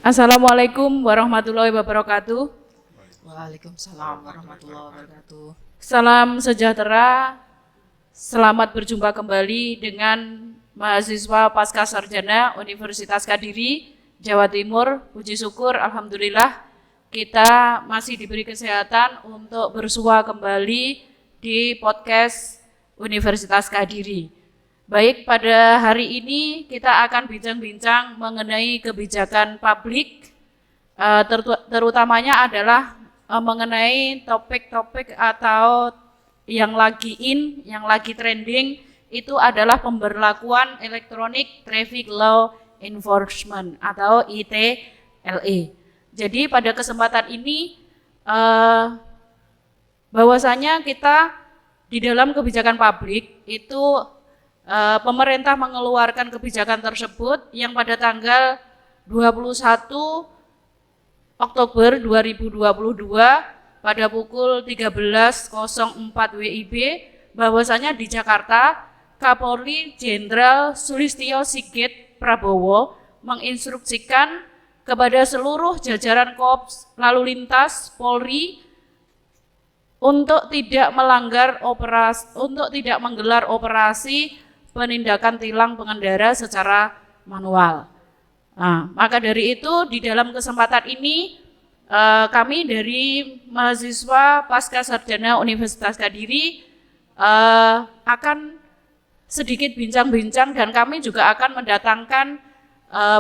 Assalamualaikum warahmatullahi wabarakatuh. Waalaikumsalam warahmatullahi wabarakatuh. Salam sejahtera. Selamat berjumpa kembali dengan mahasiswa Pasca Sarjana Universitas Kediri, Jawa Timur. Puji syukur, alhamdulillah kita masih diberi kesehatan untuk bersua kembali di podcast Universitas Kediri. Baik, pada hari ini kita akan bincang-bincang mengenai kebijakan publik, terutamanya adalah mengenai topik-topik atau yang lagi yang lagi trending, itu adalah pemberlakuan Electronic Traffic Law Enforcement atau ITLE. Jadi pada kesempatan ini bahwasanya kita di dalam kebijakan publik itu pemerintah mengeluarkan kebijakan tersebut yang pada tanggal 21 Oktober 2022 pada pukul 13.04 WIB, bahwasanya di Jakarta Kapolri Jenderal Sulistyo Sigit Prabowo menginstruksikan kepada seluruh jajaran Korps Lalu Lintas Polri untuk tidak menggelar operasi penindakan tilang pengendara secara manual. Nah, maka dari itu di dalam kesempatan ini kami dari mahasiswa Pasca Sarjana Universitas Kediri akan sedikit bincang-bincang, dan kami juga akan mendatangkan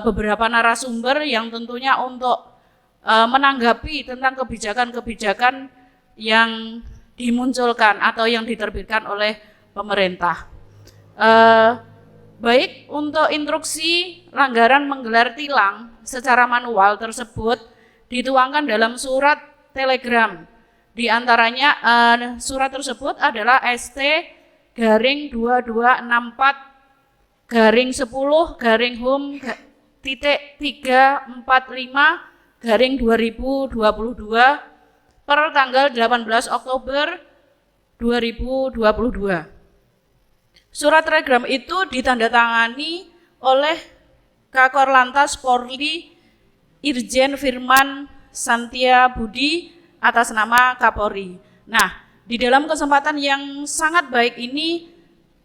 beberapa narasumber yang tentunya untuk menanggapi tentang kebijakan-kebijakan yang dimunculkan atau yang diterbitkan oleh pemerintah. Baik, untuk instruksi pelanggaran menggelar tilang secara manual tersebut dituangkan dalam surat telegram. Di antaranya surat tersebut adalah ST-2264-10-345-2022 per tanggal 18 Oktober 2022. Surat telegram itu ditandatangani oleh Kakor Lantas Polri Irjen Firman Santia Budi atas nama Kapolri. Nah, di dalam kesempatan yang sangat baik ini,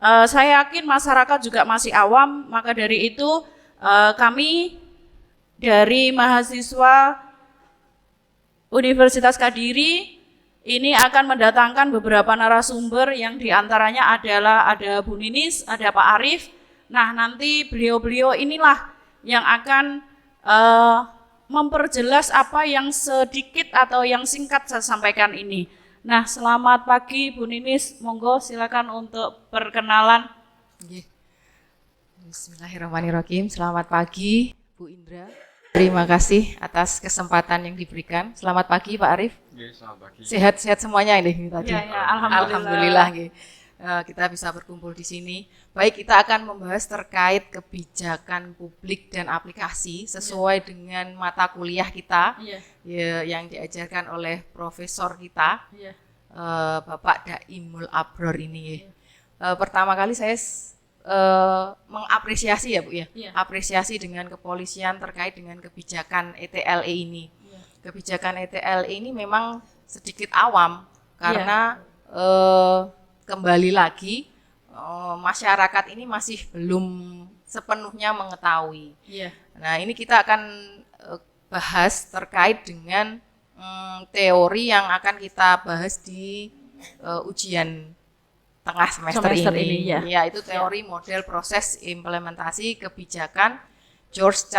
saya yakin masyarakat juga masih awam, maka dari itu kami dari mahasiswa Universitas Kediri ini akan mendatangkan beberapa narasumber yang diantaranya adalah ada Bu Ninis, ada Pak Arief. Nah, nanti beliau-beliau inilah yang akan memperjelas apa yang sedikit atau yang singkat saya sampaikan ini. Nah, selamat pagi Bu Ninis, monggo silakan untuk perkenalan. Bismillahirrahmanirrahim. Selamat pagi Bu Indra. Terima kasih atas kesempatan yang diberikan. Selamat pagi Pak Arief. Selamat pagi. Sehat-sehat semuanya ini tadi. Ya, alhamdulillah. Alhamdulillah. Kita bisa berkumpul di sini. Baik, kita akan membahas terkait kebijakan publik dan aplikasi sesuai dengan mata kuliah kita yang diajarkan oleh profesor kita, Bapak Daimul Abror ini. Pertama kali saya mengapresiasi ya Bu ya, apresiasi dengan kepolisian terkait dengan kebijakan ETLE ini. Kebijakan ETLE ini memang sedikit awam karena kembali lagi masyarakat ini masih belum sepenuhnya mengetahui. Nah, ini kita akan bahas terkait dengan teori yang akan kita bahas di ujian tengah semester ini. Yaitu teori model proses implementasi kebijakan George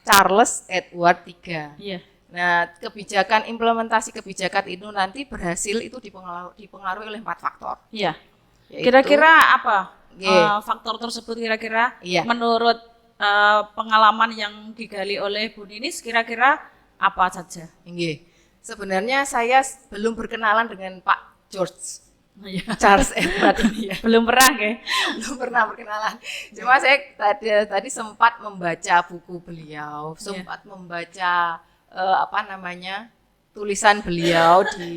Charles Edward III. Nah, kebijakan implementasi kebijakan itu nanti berhasil itu dipengaruhi oleh 4 faktor. Kira-kira apa faktor tersebut kira-kira menurut pengalaman yang digali oleh Bu Ninis, kira-kira apa saja? Sebenarnya saya belum berkenalan dengan Pak George Charles Edward ini ya. Belum pernah belum pernah berkenalan. Cuma saya tadi sempat membaca buku beliau, sempat membaca tulisan beliau di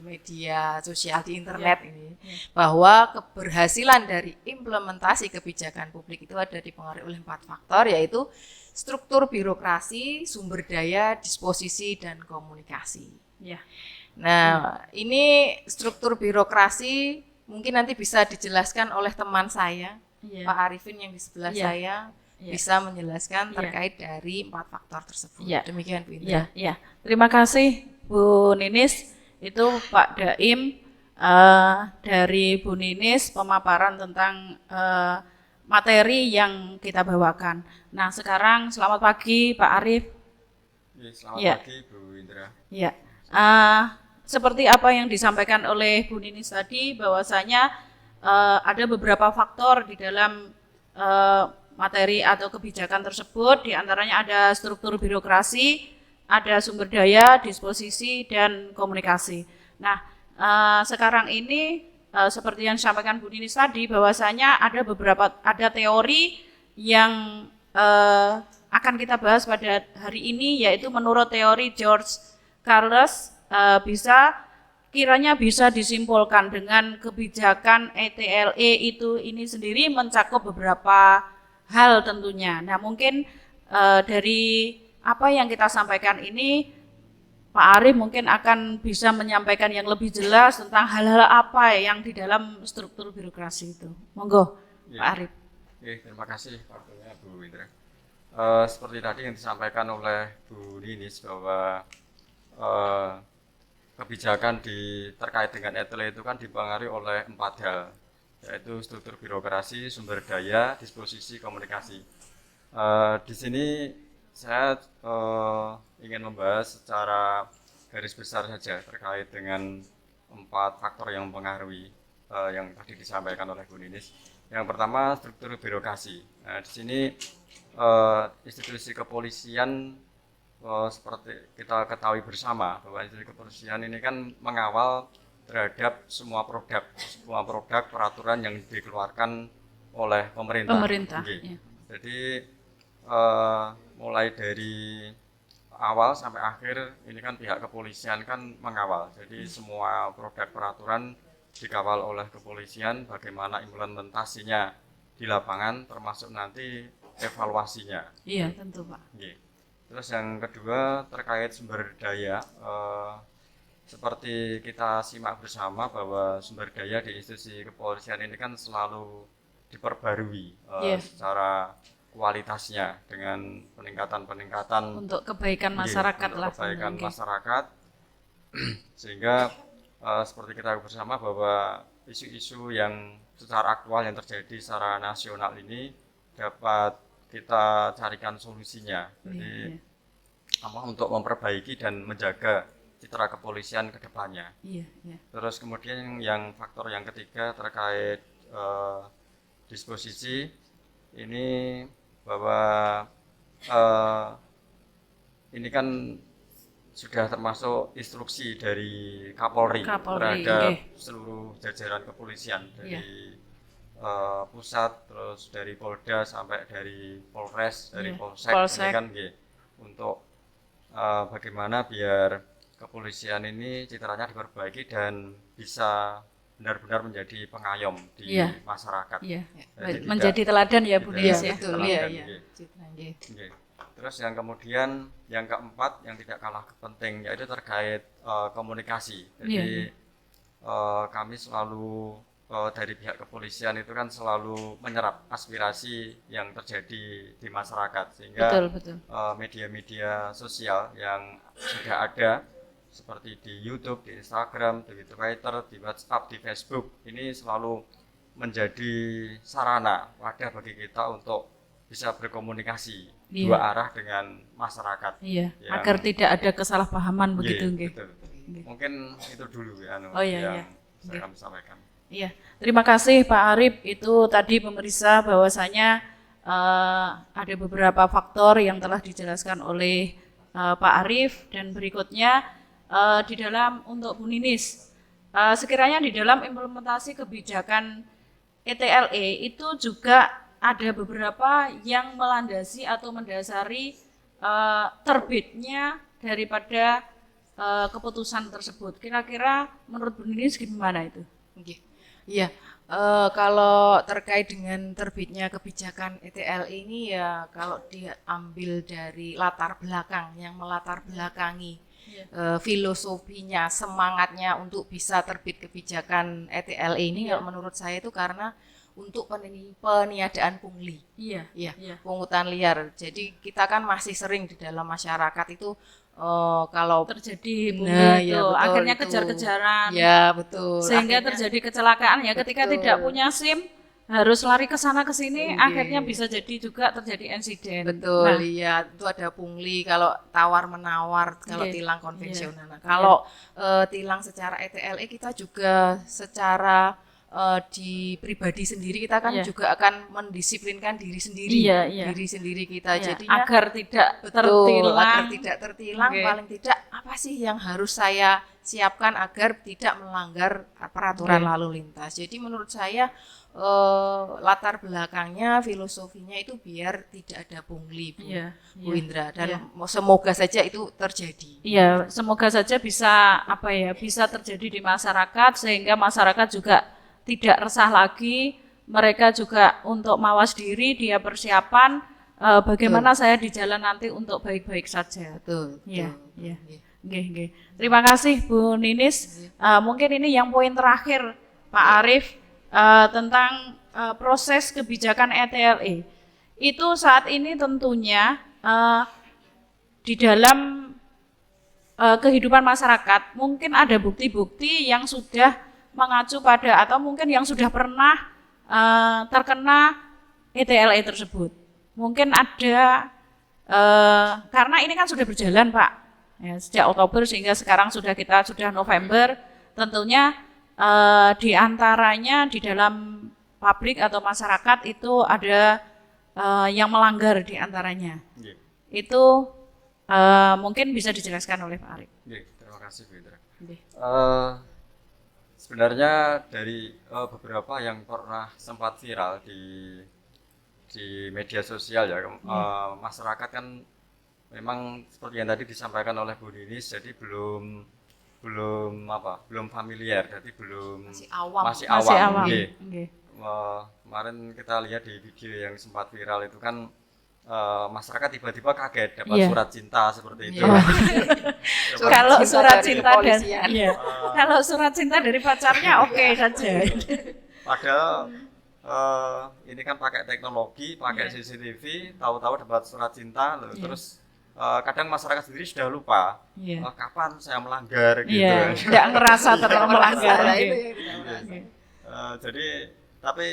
media sosial di internet ini, bahwa keberhasilan dari implementasi kebijakan publik itu ada dipengaruhi oleh 4 faktor, yaitu struktur birokrasi, sumber daya, disposisi, dan komunikasi. Ya. Nah, ini struktur birokrasi mungkin nanti bisa dijelaskan oleh teman saya, Pak Arifin yang di sebelah saya, bisa menjelaskan terkait dari 4 faktor tersebut. Demikian Bu Indra. Ya. Terima kasih Bu Ninis. Itu Pak Daim dari Bu Ninis pemaparan tentang materi yang kita bawakan. Nah, sekarang selamat pagi Pak Arif. Selamat pagi Bu Indra. Ya, seperti apa yang disampaikan oleh Bu Ninis tadi, bahwasanya ada beberapa faktor di dalam materi atau kebijakan tersebut. Di antaranya ada struktur birokrasi, ada sumber daya, disposisi, dan komunikasi. Nah, sekarang ini seperti yang disampaikan Bu Ninis tadi, bahwasanya ada teori yang akan kita bahas pada hari ini, yaitu menurut teori George Carles kiranya bisa disimpulkan dengan kebijakan ETLE ini sendiri mencakup beberapa hal tentunya. Nah, mungkin dari apa yang kita sampaikan ini, Pak Arif mungkin akan bisa menyampaikan yang lebih jelas tentang hal-hal apa yang di dalam struktur birokrasi itu. Monggo, Pak Arif. Terima kasih waktunya Bu Indra. Seperti tadi yang disampaikan oleh Bu Ninis bahwa kebijakan terkait dengan ETLE itu kan dipengaruhi oleh 4 hal, yaitu struktur birokrasi, sumber daya, disposisi, komunikasi. Di sini saya ingin membahas secara garis besar saja terkait dengan 4 faktor yang mempengaruhi yang tadi disampaikan oleh Bu Ninis. Yang pertama, struktur birokrasi. Nah, di sini institusi kepolisian seperti kita ketahui bersama bahwa institusi kepolisian ini kan mengawal terhadap semua produk peraturan yang dikeluarkan oleh pemerintah. Ya. Jadi mulai dari awal sampai akhir ini kan pihak kepolisian kan mengawal. Jadi semua produk peraturan dikawal oleh kepolisian, bagaimana implementasinya di lapangan, termasuk nanti evaluasinya. Iya, tentu Pak. Terus yang kedua terkait sumber daya, seperti kita simak bersama bahwa sumber daya di institusi kepolisian ini kan selalu diperbarui secara kualitasnya dengan peningkatan untuk kebaikan masyarakat masyarakat, sehingga seperti kita bersama bahwa isu-isu yang secara aktual yang terjadi secara nasional ini dapat kita carikan solusinya. Jadi untuk memperbaiki dan menjaga citra kepolisian ke depannya. Terus kemudian yang faktor yang ketiga terkait disposisi ini, bahwa ini kan sudah termasuk instruksi dari Kapolri terhadap seluruh jajaran kepolisian dari pusat, terus dari Polda sampai dari Polres, dari Polsek. Ini kan untuk bagaimana biar kepolisian ini citranya diperbaiki dan bisa benar-benar menjadi pengayom di masyarakat. Menjadi teladan ya Bu Ninis ya. Betul, Terus yang kemudian yang keempat yang tidak kalah penting yaitu terkait komunikasi. Jadi kami selalu dari pihak kepolisian itu kan selalu menyerap aspirasi yang terjadi di masyarakat, sehingga media-media sosial yang sudah ada seperti di YouTube, di Instagram, di Twitter, di WhatsApp, di Facebook, ini selalu menjadi sarana wadah bagi kita untuk bisa berkomunikasi dua arah dengan masyarakat. Agar tidak ada kesalahpahaman begitu. Betul. Mungkin itu dulu yang saya kami sampaikan. Terima kasih Pak Arif. Itu tadi pemirsa bahwasanya ada beberapa faktor yang telah dijelaskan oleh Pak Arif, dan berikutnya di dalam untuk Bu Ninis, sekiranya di dalam implementasi kebijakan ETLE itu juga ada beberapa yang melandasi atau mendasari terbitnya daripada keputusan tersebut. Kira-kira menurut Bu Ninis gimana itu? Kalau terkait dengan terbitnya kebijakan ETL ini ya kalau diambil dari latar belakang yang melatar belakangi filosofinya, semangatnya untuk bisa terbit kebijakan ETL ini kalau menurut saya itu karena untuk peniadaan pungli. Iya. Pungutan liar. Jadi kita kan masih sering di dalam masyarakat itu kalau Terjadi pungli ya itu, betul, akhirnya itu. kejar-kejaran. Ya, betul. Sehingga Akhirnya- terjadi kecelakaan ya ketika Betul. tidak punya SIM harus lari ke sana ke sini, Oke. akhirnya bisa jadi juga terjadi insiden. Betul, Nah, iya itu ada pungli kalau tawar menawar kalau Oke. tilang konvensional. Nah, kalau tilang secara ETLE kita juga secara di pribadi sendiri kita kan Iya. juga akan mendisiplinkan diri sendiri, Iya. diri sendiri kita. ya, Jadinya agar tidak betul, tertilang. agar tidak tertilang, Oke. paling tidak apa sih yang harus saya siapkan agar tidak melanggar peraturan Oke. lalu lintas. Jadi menurut saya latar belakangnya, filosofinya itu biar tidak ada pungli, Bu, Iya, Bu iya. Indra. Dan Iya. semoga saja itu terjadi. Iya, semoga saja bisa bisa terjadi di masyarakat sehingga masyarakat juga tidak resah lagi, mereka juga untuk mawas diri, dia persiapan bagaimana saya di jalan nanti untuk baik-baik saja. Betul. Iya, betul. iya. Iya. Nggih. Terima kasih Bu Ninis. Mungkin ini yang poin terakhir Pak Arief tentang proses kebijakan ETLE. Itu saat ini tentunya di dalam kehidupan masyarakat mungkin ada bukti-bukti yang sudah mengacu pada atau mungkin yang sudah pernah terkena ETLE tersebut. Mungkin ada karena ini kan sudah berjalan Pak, ya, sejak Oktober sehingga sekarang sudah November. Tentunya di antaranya di dalam publik atau masyarakat itu ada yang melanggar di antaranya. Nggih. Itu mungkin bisa dijelaskan oleh Pak Arief. Nggih, terima kasih Bu Indra. Nggih. Sebenarnya dari beberapa yang pernah sempat viral di media sosial ya, masyarakat kan memang seperti yang tadi disampaikan oleh Bu Ninis, jadi belum familiar, jadi belum Masih awam. masih Masih awam. awam. Nggih. Nggih. Kemarin kita lihat di video yang sempat viral itu kan masyarakat tiba-tiba kaget dapat Iya. surat cinta seperti itu. Iya. Kalau cinta surat dari cinta dan kepolisian. iya. Kalau surat cinta dari pacarnya oke saja. Padahal ini kan pakai teknologi, pakai Iya. CCTV, tahu-tahu dapat surat cinta, loh. Terus kadang masyarakat sendiri sudah lupa Iya. kapan saya melanggar gitu. Iya, tidak ngerasa terlalu melanggar. Nah, Nggih. itu yang kita rasa. Jadi tapi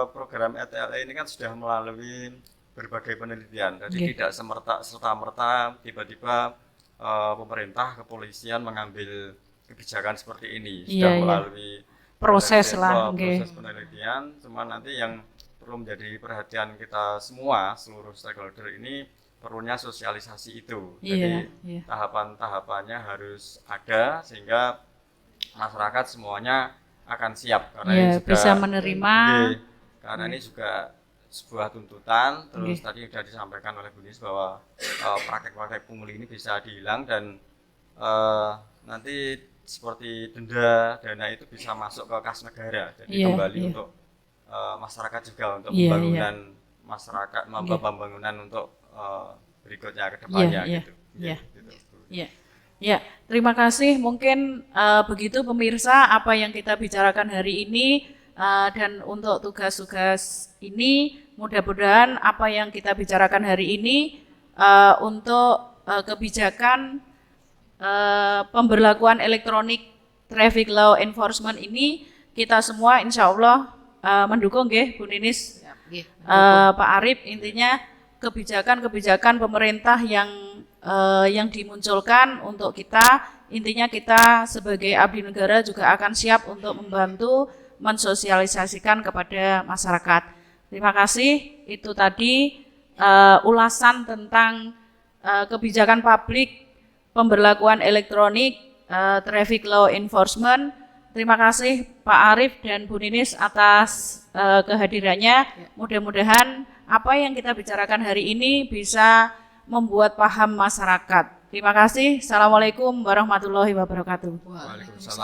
program ETLE ini kan sudah melalui berbagai penelitian, jadi Oke. tidak serta-merta tiba-tiba pemerintah, kepolisian mengambil kebijakan seperti ini, sudah Iya, iya. melalui Proses penelitian, lah, proses nggih. penelitian. Cuma nanti yang perlu menjadi perhatian kita semua, seluruh stakeholder ini perlunya sosialisasi itu. Jadi Iya. tahapan-tahapannya harus ada sehingga masyarakat semuanya akan siap karena Iya, ini juga bisa menerima. Nggih, karena ini juga sebuah tuntutan. Terus Nggih. tadi sudah disampaikan oleh Bu Nis bahwa praktek-praktek pungli ini bisa dihilang dan nanti seperti dana itu bisa masuk ke kas negara, jadi Iya, kembali iya. untuk masyarakat juga untuk Iya, pembangunan masyarakat, Nggih. pembangunan untuk berikutnya ke depannya Iya, gitu. iya. Gitu, Bu. Ya, ya. Terima kasih. Mungkin begitu pemirsa apa yang kita bicarakan hari ini dan untuk tugas-tugas ini mudah-mudahan apa yang kita bicarakan hari ini untuk kebijakan pemberlakuan elektronik traffic law enforcement ini kita semua insya Allah mendukung nggih Bu Ninis. Siap, nggih. Pak Arief, intinya kebijakan-kebijakan pemerintah yang dimunculkan untuk kita, intinya kita sebagai abdi negara juga akan siap untuk membantu mensosialisasikan kepada masyarakat. Terima kasih. Itu tadi ulasan tentang kebijakan publik pemberlakuan elektronik traffic law enforcement. Terima kasih Pak Arief dan Bu Ninis atas kehadirannya. Mudah-mudahan apa yang kita bicarakan hari ini bisa membuat paham masyarakat. Terima kasih. Assalamualaikum warahmatullahi wabarakatuh. Waalaikumsalam.